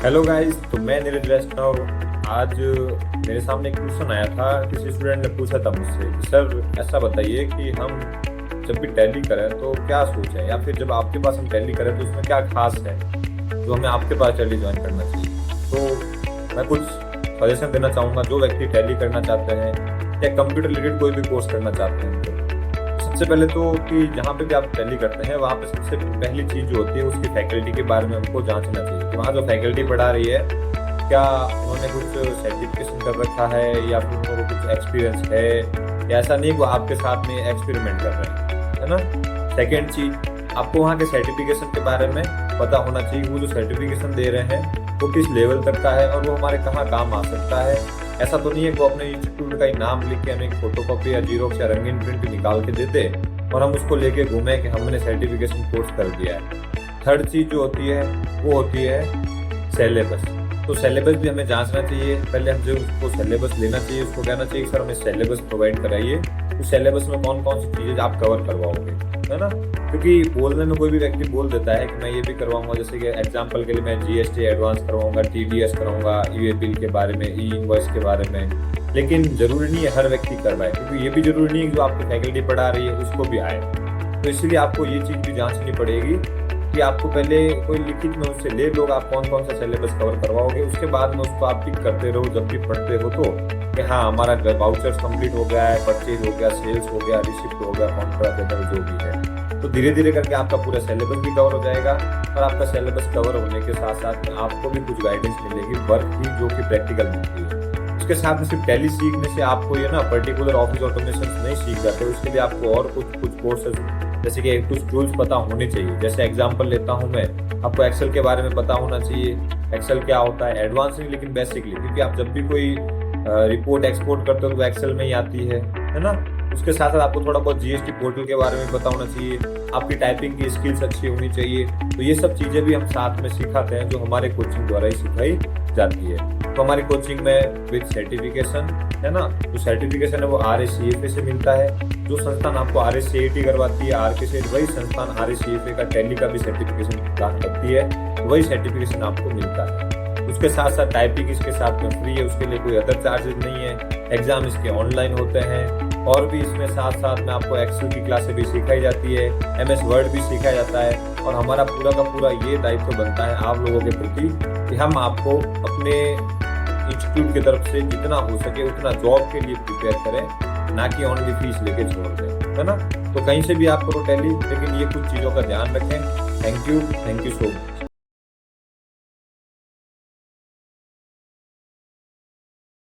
Hello guys, तो मैं नीरज वैष्णव। आज मेरे सामने एक क्वेश्चन आया था। किसी स्टूडेंट ने पूछा था मुझसे कि सर ऐसा बताइए कि हम जब भी टैली करें तो क्या सोचें, या फिर जब आपके पास हम टैली करें तो उसमें क्या खास है जो हमें आपके पास टैली ज्वाइन करना चाहिए। तो मैं कुछ सजेशन देना चाहूँगा जो व्यक्ति टैली करना चाहते हैं या कंप्यूटर रिलेटेड कोई भी कोर्स करना चाहते हैं। तो सबसे पहले तो कि जहाँ पे भी आप टैली करते हैं वहाँ पे सबसे पहली चीज़ जो होती है उसकी फैकल्टी के बारे में हमको जांचना चाहिए कि वहाँ जो फैकल्टी पढ़ा रही है क्या उन्होंने कुछ सर्टिफिकेशन कर रखा है या फिर उनको कुछ एक्सपीरियंस है, या ऐसा नहीं वो आपके साथ में एक्सपेरिमेंट कर रहे हैं, है ना। सेकेंड चीज, आपको वहाँ के सर्टिफिकेशन के बारे में पता होना चाहिए। वो जो सर्टिफिकेशन दे रहे हैं वो किस लेवल तक का है और वो हमारे कहाँ काम आ सकता है। ऐसा तो नहीं है वो अपने इंस्टीट्यूट का ही नाम लिख के हमें एक फोटोकॉपी या जीरोक्स या रंगीन प्रिंट निकाल के देते और हम उसको लेके घूमे कि हमने सर्टिफिकेशन कोर्स कर दिया है। थर्ड चीज जो होती है वो होती है सिलेबस। तो सिलेबस भी हमें जांचना चाहिए। पहले हम जो उसको सिलेबस लेना चाहिए, उसको कहना चाहिए सर हमें सिलेबस प्रोवाइड कराइए, तो सिलेबस में कौन कौन सी चीजें आप कवर करवाओगे, है ना। क्योंकि बोलने में कोई भी व्यक्ति बोल देता है कि मैं ये भी करवाऊंगा, जैसे कि एग्जांपल के लिए मैं जीएसटी एडवांस करवाऊंगा, टीडीएस कराऊंगा, ईवे बिल के बारे में, ई इनवॉइस के बारे में। लेकिन जरूरी नहीं है हर व्यक्ति करवाए, क्योंकि ये भी जरूरी नहीं है कि जो आपकी फैकल्टी पढ़ा रही है उसको भी आए। तो इसलिए आपको ये चीज भी जांचनी पड़ेगी कि आपको पहले कोई लिखित में उससे ले लो आप कौन कौन सा सिलेबस कवर करवाओगे। उसके बाद में उसको आप टिक करते रहो जब भी पढ़ते हो तो कि हाँ हमारा वाउचर्स कंप्लीट हो गया है, परचेज हो गया, सेल्स हो गया, रिसिप्ट हो गया, कॉन्ट्रैक्ट जनरल जो भी है। तो धीरे धीरे करके आपका पूरा सिलेबस भी कवर हो जाएगा और आपका सिलेबस कवर होने के साथ साथ में आपको भी कुछ गाइडेंस मिलेगी वर्क की, जो कि प्रैक्टिकल मिलती है। उसके साथ में सिर्फ टैली सीखने से आपको ये ना पर्टिकुलर ऑफिस ऑटोमेशन नहीं सीख जाते, उसके लिए आपको और कुछ कोर्सेज जैसे कि कुछ टूल्स पता होने चाहिए। जैसे एग्जांपल लेता हूं मैं, आपको एक्सेल के बारे में पता होना चाहिए। एक्सेल क्या होता है, एडवांस नहीं लेकिन बेसिकली, क्योंकि आप जब भी कोई रिपोर्ट एक्सपोर्ट करते हो तो एक्सेल में ही आती है ना। उसके साथ साथ आपको थोड़ा बहुत जीएसटी पोर्टल के बारे में पता होना चाहिए, आपकी टाइपिंग की स्किल्स अच्छी होनी चाहिए। तो ये सब चीजें भी हम साथ में सिखाते हैं जो हमारे कोचिंग द्वारा ही सिखाई जाती है। तो हमारी कोचिंग में विद सर्टिफिकेशन, है ना, जो सर्टिफिकेशन है वो RACFA से मिलता है। जो संस्थान आपको RACAT करवाती है RK से, वही संस्थान RACFA का टैली का भी सर्टिफिकेशन प्रदान करती है, वही सर्टिफिकेशन आपको मिलता है। उसके साथ साथ टाइपिंग इसके साथ में फ्री है, उसके लिए कोई अदर चार्जेस नहीं है। एग्जाम इसके ऑनलाइन होते हैं और भी इसमें साथ साथ में आपको एक्सेल की क्लासें भी सिखाई जाती है, MS वर्ड भी सिखाया जाता है। और हमारा पूरा का पूरा ये दायित्व बनता है आप लोगों के प्रति कि हम आपको अपने इंस्टीट्यूट की तरफ से जितना हो सके उतना जॉब के लिए प्रिपेयर करें, ना कि ओनली फीस लेके छोड़ दें, है ना। तो कहीं से भी आप करो टैली, लेकिन ये कुछ चीज़ों का ध्यान रखें। Thank you so much.